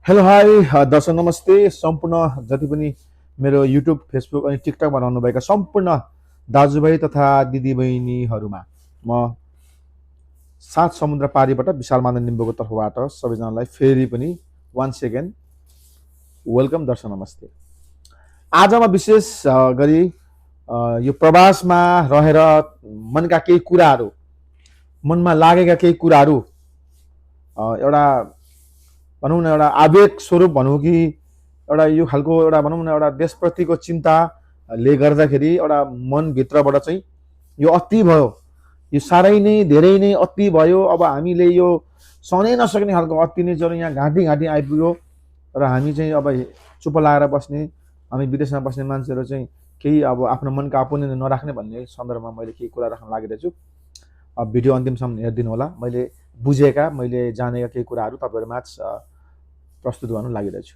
Hello hi दर्शक नमस्ते सम्पूर्ण जति पनि मेरो युट्युब फेसबुक अनि टिकटकमा रहनुभएका सम्पूर्ण दाजुभाइ तथा दिदीबहिनीहरूमा म सात समुद्र पारीबाट विशाल मानव लिम्बूको तर्फबाट सबैजनालाई फेरि पनि वान सेकेन्ड वेलकम दर्शक नमस्ते। आज म विशेष गरी यो प्रवासमा रहेर मनका केही कुराहरू मनमा लागेका केही कुराहरू एउटा भनौँ न एउटा आवेग स्वरूप भनौँ कि एउटा यो खालको एउटा भनौँ न एउटा देशप्रतिको चिन्ताले गर्दाखेरि एउटा मनभित्रबाट चाहिँ यो अति भयो, यो साह्रै नै धेरै नै अति भयो। अब हामीले यो सहनै नसक्ने खालको अति नै ज्वरो यहाँ घाँटी घाँटी आइपुग्यो र हामी चाहिँ अब चुप लाएर बस्ने, हामी विदेशमा बस्ने मान्छेहरू चाहिँ केही अब आफ्नो मनका आपुनी नराख्ने भन्ने सन्दर्भमा मैले केही कुरा राख्न लागिरहेछु। भिडियो अन्तिमसम्म हेरिदिनु होला। मैले बुझेका, मैले जानेका केही कुराहरू तपाईँहरूमाझ प्रस्तुत गर्न लागिरहेछु।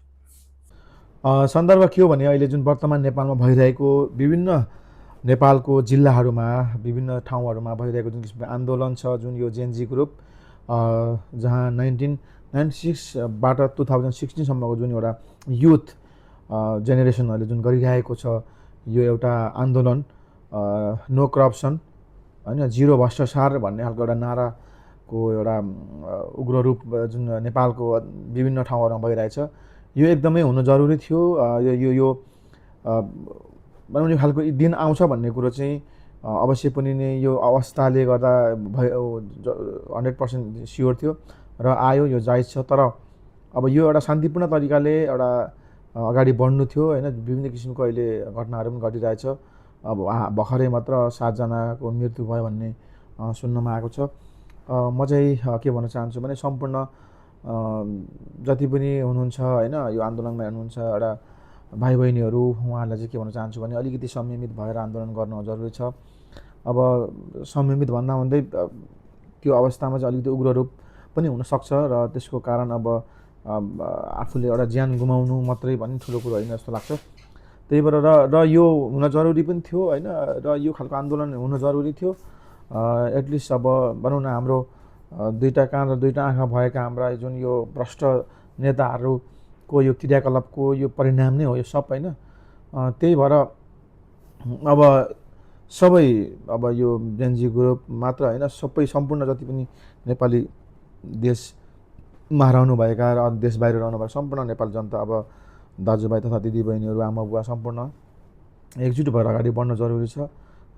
सन्दर्भ के हो भने अहिले जुन वर्तमान नेपालमा भइरहेको विभिन्न नेपालको जिल्लाहरूमा विभिन्न ठाउँहरूमा भइरहेको जुन किसिमको आन्दोलन छ, जुन यो जेनजी ग्रुप जहाँ 1996बाट 2016सम्मको जुन एउटा युथ जेनेरेसनहरूले जुन गरिरहेको छ, यो एउटा आन्दोलन नो करप्सन होइन, जिरो भ्रष्टाचार भन्ने खालको एउटा नाराको एउटा उग्र रूप जुन नेपालको विभिन्न ठाउँहरूमा भइरहेछ, यो एकदमै हुनु जरुरी थियो। यो बनाउने खालको दिन आउँछ भन्ने कुरो चाहिँ अवश्य पनि नै यो अवस्थाले गर्दा 100% स्योर थियो र आयो, यो जायज छ। तर अब यो एउटा शान्तिपूर्ण तरिकाले एउटा अगाडि बढ्नु थियो होइन। विभिन्न किसिमको अहिले घटनाहरू पनि घटिरहेछ। अब भर्खरै मात्र 7जनाको मृत्यु भयो भन्ने सुन्नमा आएको छ। म चाहिँ के भन्न चाहन्छु भने सम्पूर्ण जति पनि हुनुहुन्छ होइन, यो आन्दोलनमा हुनुहुन्छ एउटा भाइ बहिनीहरू, उहाँहरूलाई चाहिँ के भन्न चाहन्छु भने अलिकति संयमित भएर आन्दोलन गर्नु जरुरी छ। अब संयमित भन्दा भन्दै त्यो अवस्थामा चाहिँ अलिकति उग्र रूप पनि हुनसक्छ र त्यसको कारण अब आफूले एउटा ज्यान गुमाउनु मात्रै भन्ने ठुलो कुरो होइन जस्तो लाग्छ। त्यही भएर र यो हुन जरुरी पनि थियो होइन, र यो खालको आन्दोलन हुन जरुरी थियो। एटलिस्ट अब भनौँ न हाम्रो दुईवटा कान र दुईवटा आँखा भएका हाम्रा जुन यो भ्रष्ट नेताहरूको यो क्रियाकलापको यो परिणाम नै हो यो सब होइन। त्यही भएर अब सबै अब यो जेनजी ग्रुप मात्र होइन, सबै सम्पूर्ण जति पनि नेपाली देशमा रहनुभएका र देश बाहिर रहनुभएका सम्पूर्ण नेपाली जनता, अब दाजुभाइ तथा दिदीबहिनीहरू, आमा बुवा सम्पूर्ण एकजुट भएर अगाडि बढ्न जरुरी छ।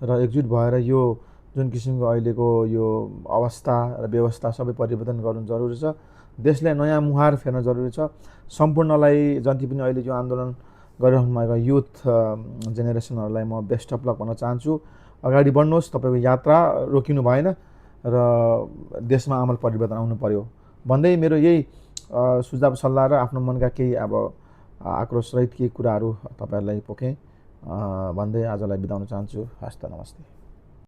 र एकजुट भएर यो जुन किसिमको अहिलेको यो अवस्था र व्यवस्था सबै परिवर्तन गर्नु जरुरी छ। देशलाई नयाँ मुहार फेर्न जरुरी छ। सम्पूर्णलाई जति पनि अहिले जो आन्दोलन गरिरहनु भएको युथ जेनेरेसनहरूलाई म बेस्ट अफ लक भन्न चाहन्छु। अगाडि बढ्नुहोस्, तपाईँको यात्रा रोकिनु भएन र देशमा आमूल परिवर्तन आउनु पर्यो भन्दै मेरो यही सुझाव सल्लाह र आफ्नो मनका केही अब आक्रोश रहित केही कुराहरू तपाईँहरूलाई पोखेँ भन्दै आजलाई बिताउन चाहन्छु। हस्त नमस्ते।